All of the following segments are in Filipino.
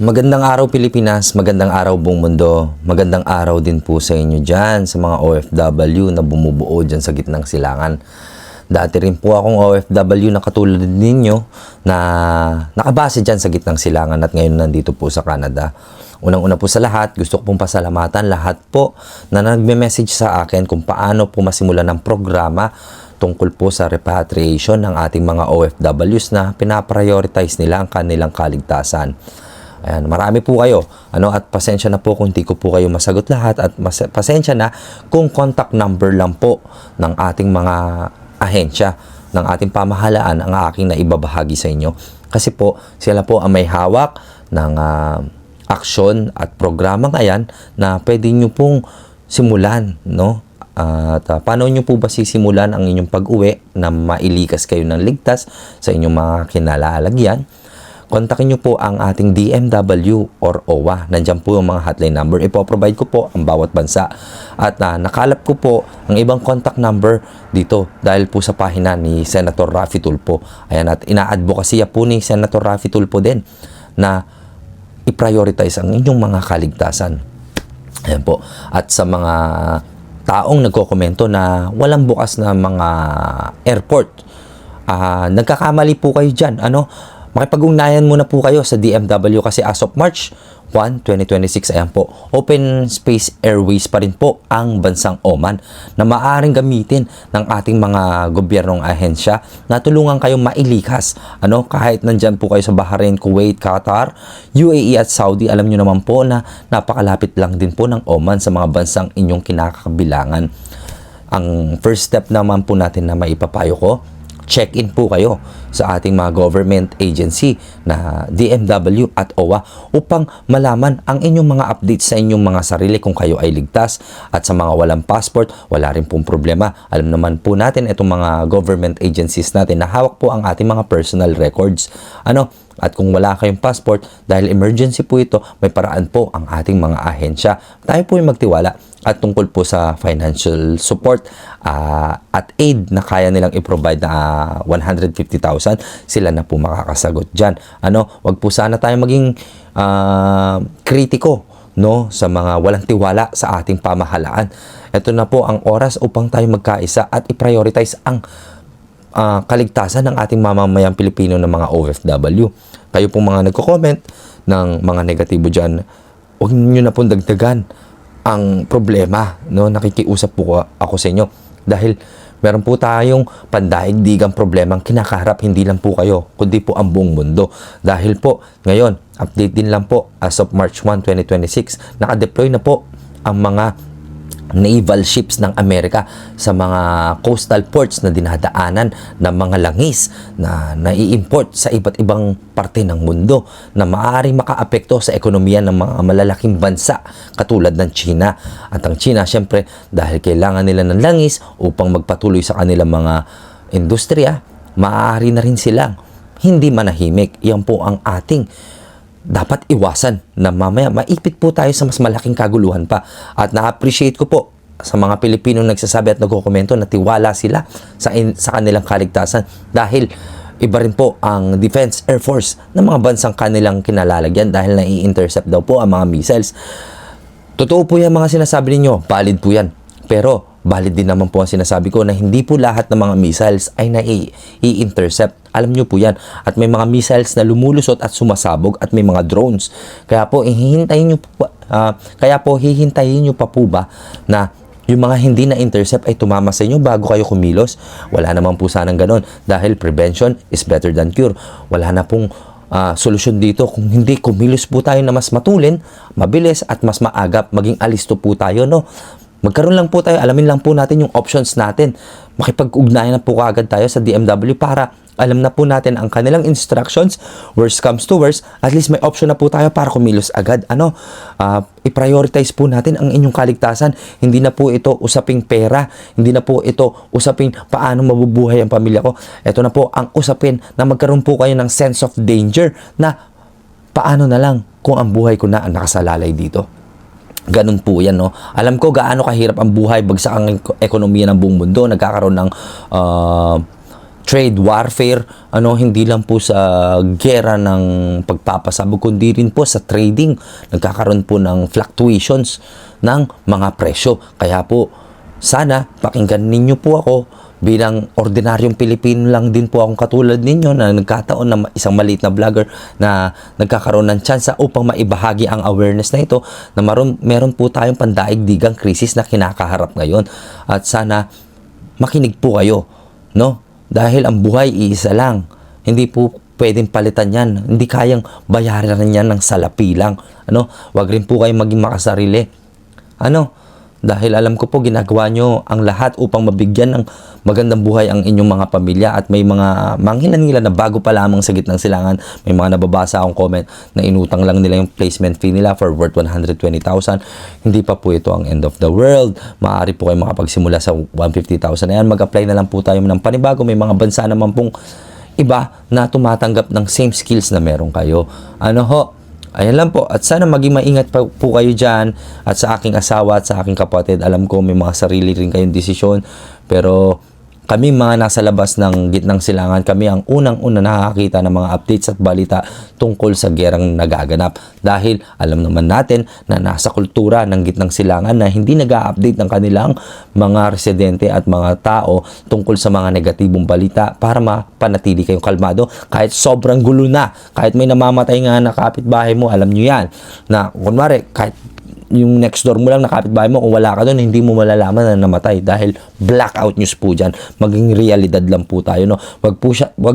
Magandang araw Pilipinas, magandang araw buong mundo, magandang araw din po sa inyo dyan, sa mga OFW na bumubuo dyan sa gitnang silangan. Dati rin po akong OFW na katulad ninyo na nakabase dyan sa gitnang silangan at ngayon nandito po sa Canada. Unang-una po sa lahat, gusto ko pong pasalamatan lahat po na nagme-message sa akin kung paano po masimulan ng programa tungkol po sa repatriation ng ating mga OFWs na pinaprioritize nila ang kanilang kaligtasan. Ayan, marami po kayo. At pasensya na po kung di ko po kayo masagot lahat at pasensya na kung contact number lang po ng ating mga ahensya ng ating pamahalaan ang aking naibabahagi sa inyo. Kasi po, sila po ang may hawak ng aksyon at programa ngayon na pwede nyo pong simulan, no? At paano nyo po ba sisimulan ang inyong pag-uwi na mailikas kayo ng ligtas sa inyong mga kinalalagyan? Kontakin nyo po ang ating DMW or OWA. Nandiyan po yung mga hotline number. Ipoprovide ko po ang bawat bansa. At nakalap ko po ang ibang contact number dito dahil po sa pahina ni Senator Raffy Tulfo. Ayan, at ina-advocasya po ni Senator Raffy Tulfo din na i-prioritize ang inyong mga kaligtasan. Ayan po. At sa mga taong nagkokomento na walang bukas na mga airport, nagkakamali po kayo dyan. Makipag-ugnayan muna po kayo sa DMW kasi as of March 1, 2026, ayan po, Open Space Airways pa rin po ang bansang Oman na maaaring gamitin ng ating mga gobyernong ahensya na tulungan kayong mailikas. Kahit nandyan po kayo sa Bahrain, Kuwait, Qatar, UAE at Saudi, alam nyo naman po na napakalapit lang din po ng Oman sa mga bansang inyong kinakabilangan. Ang first step naman po natin na maipapayo ko, check-in po kayo sa ating mga government agency na DMW at OWA upang malaman ang inyong mga updates sa inyong mga sarili kung kayo ay ligtas. At sa mga walang passport, wala rin pong problema. Alam naman po natin itong mga government agencies natin na hawak po ang ating mga personal records. At kung wala kayong passport, dahil emergency po ito, may paraan po ang ating mga ahensya. Tayo po yung magtiwala. At tungkol po sa financial support at aid na kaya nilang i-provide na 150,000, sila na po makakasagot dyan. Wag po sana tayo maging kritiko, no, sa mga walang tiwala sa ating pamahalaan. Ito na po ang oras upang tayo magkaisa at i-prioritize ang kaligtasan ng ating mamamayang Pilipino ng mga OFW. Kayo pong mga nagko-comment ng mga negatibo dyan, huwag nyo na pong dagdagan ang problema, no? Nakikiusap po ako sa inyo dahil meron po tayong pandaigdigang problema ang kinakaharap, hindi lang po kayo kundi po ang buong mundo. Dahil po ngayon, update din lang po, as of March 1, 2026, naka-deploy na po ang mga naval ships ng Amerika sa mga coastal ports na dinadaanan ng mga langis na nai-import sa iba't ibang parte ng mundo na maaaring makaapekto sa ekonomiya ng mga malalaking bansa katulad ng China. At ang China, syempre, dahil kailangan nila ng langis upang magpatuloy sa kanilang mga industriya, maaari na rin silang hindi manahimik. Yan po ang ating dapat iwasan na mamaya maipit po tayo sa mas malaking kaguluhan pa. At na-appreciate ko po sa mga Pilipinong nagsasabi at nagkokomento na tiwala sila sa kanilang kaligtasan dahil iba rin po ang Defense Air Force ng mga bansang kanilang kinalalagyan dahil nai-intercept daw po ang mga missiles. Totoo po yan mga sinasabi ninyo, valid po yan. Pero valid din naman po ang sinasabi ko na hindi po lahat ng mga missiles ay nai-intercept. Alam nyo po yan. At may mga missiles na lumulusot at sumasabog at may mga drones. Kaya po hihintayin nyo pa po ba na yung mga hindi na-intercept ay tumama sa inyo bago kayo kumilos? Wala naman po sanang ganon dahil prevention is better than cure. Wala na pong solusyon dito kung hindi kumilos po tayo na mas matulin, mabilis at mas maagap. Maging alisto po tayo, no? Magkaroon lang po tayo, alamin lang po natin yung options natin. Makipag-ugnayan na po kaagad tayo sa DMW para alam na po natin ang kanilang instructions. Worst comes to worst, at least may option na po tayo para kumilos agad. I-prioritize po natin ang inyong kaligtasan. Hindi na po ito usaping pera. Hindi na po ito usaping paano mabubuhay ang pamilya ko. Ito na po ang usapin na magkaroon po kayo ng sense of danger na paano na lang kung ang buhay ko na ang nakasalalay dito. Ganun po yan, no? Alam ko gaano kahirap ang buhay, bagsak ang ekonomiya ng buong mundo, nagkakaroon ng trade warfare, hindi lang po sa gera ng pagpapasabog, kundi rin po sa trading. Nagkakaroon po ng fluctuations ng mga presyo. Kaya po, sana pakinggan ninyo po ako bilang ordinaryong Pilipino lang din po akong katulad ninyo na nagkataon na isang maliit na vlogger na nagkakaroon ng tsansa upang maibahagi ang awareness na ito na meron po tayong pandaigdigang krisis na kinakaharap ngayon. At sana makinig po kayo, no? Dahil ang buhay iisa lang. Hindi po pwedeng palitan yan. Hindi kayang bayaran yan ng salapi lang. Wag rin po kayong maging makasarili. Dahil alam ko po ginagawa nyo ang lahat upang mabigyan ng magandang buhay ang inyong mga pamilya, at may mga manghilan-ngilan na bago pa lamang sa gitnang silangan, may mga nababasa akong comment na inutang lang nila yung placement fee nila for worth 120,000. Hindi pa po ito ang end of the world. Maaari po kayo makapagsimula sa 150,000 na yan. Mag-apply na lang po tayo ng panibago. May mga bansa naman pong iba na tumatanggap ng same skills na meron kayo. Ayan lang po. At sana maging maingat po kayo dyan. At sa aking asawa at sa aking kapatid, alam ko may mga sarili rin kayong desisyon. Pero kami mga nasa labas ng gitnang silangan, kami ang unang-una nakakita ng mga updates at balita tungkol sa gerang nagaganap. Dahil alam naman natin na nasa kultura ng gitnang silangan na hindi nag-a-update ng kanilang mga residente at mga tao tungkol sa mga negatibong balita para mapanatili kayong kalmado. Kahit sobrang gulo na, kahit may namamatay nga na kapitbahay mo, alam nyo yan. Na kunwari, kahit yung next door mo lang na kapitbahay mo, kung wala ka doon, hindi mo malalaman na namatay dahil blackout news po dyan. Maging realidad lang po tayo, no? Wag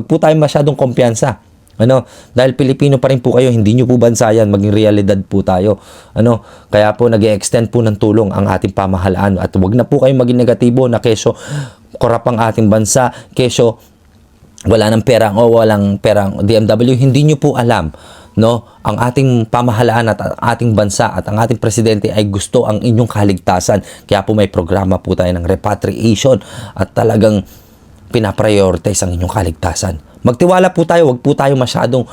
po tayo masyadong kumpiyansa. Dahil Pilipino pa rin po kayo, hindi nyo po bansa yan, maging realidad po tayo. Kaya po nag-extend po ng tulong ang ating pamahalaan, at wag na po kayo maging negatibo na keso korap ang ating bansa, keso wala ng perang o walang perang DMW. Hindi nyo po alam, no, ang ating pamahalaan at ang ating bansa at ang ating presidente ay gusto ang inyong kaligtasan. Kaya po may programa po tayo ng repatriation at talagang pinaprioritize ang inyong kaligtasan. Magtiwala po tayo, wag po tayo masyadong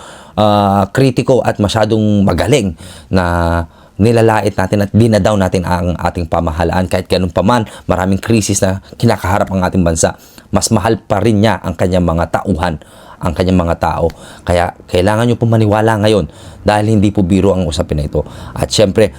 kritiko at masyadong magaling na nilalait natin at dinadaw natin ang ating pamahalaan. Kahit ganun pa man, maraming krisis na kinakaharap ang ating bansa, mas mahal pa rin niya ang kanyang mga tauhan, ang kanyang mga tao. Kaya kailangan nyo po maniwala ngayon dahil hindi po biro ang usapin na ito. At syempre,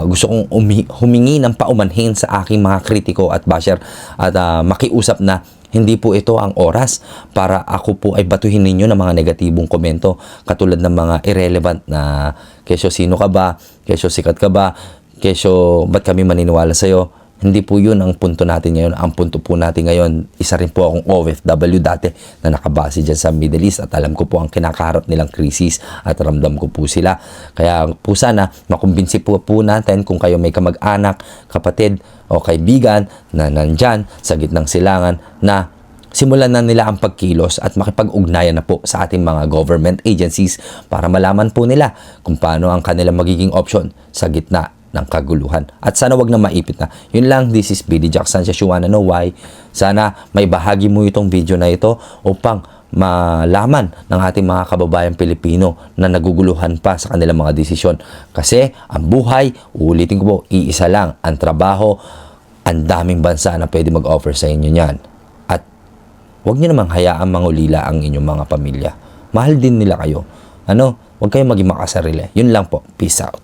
gusto kong humingi ng paumanhin sa aking mga kritiko at basher at makiusap na hindi po ito ang oras para ako po ay batuhin ninyo ng mga negatibong komento katulad ng mga irrelevant na kesyo sino ka ba, kesyo sikat ka ba, kesyo ba't kami maniniwala sa'yo. Hindi po yun ang punto natin ngayon. Ang punto po natin ngayon, isa rin po akong OFW dati na nakabase dyan sa Middle East at alam ko po ang kinakaharap nilang krisis at ramdam ko po sila. Kaya po sana makumbinsi po natin kung kayo may kamag-anak, kapatid o kaibigan na nandyan sa gitnang silangan na simulan na nila ang pagkilos at makipag-ugnayan na po sa ating mga government agencies para malaman po nila kung paano ang kanilang magiging option sa gitna ng kaguluhan. At sana wag na maipit na. Yun lang, this is BD Jack Sanchez. You wanna know why? Sana may bahagi mo itong video na ito upang malaman ng ating mga kababayang Pilipino na naguguluhan pa sa kanilang mga desisyon. Kasi ang buhay, uulitin ko po, iisa lang. Ang trabaho, ang daming bansa na pwede mag-offer sa inyo niyan. At huwag nyo namang hayaang mangulila ang inyong mga pamilya. Mahal din nila kayo. Huwag kayong maging makasarili. Yun lang po. Peace out.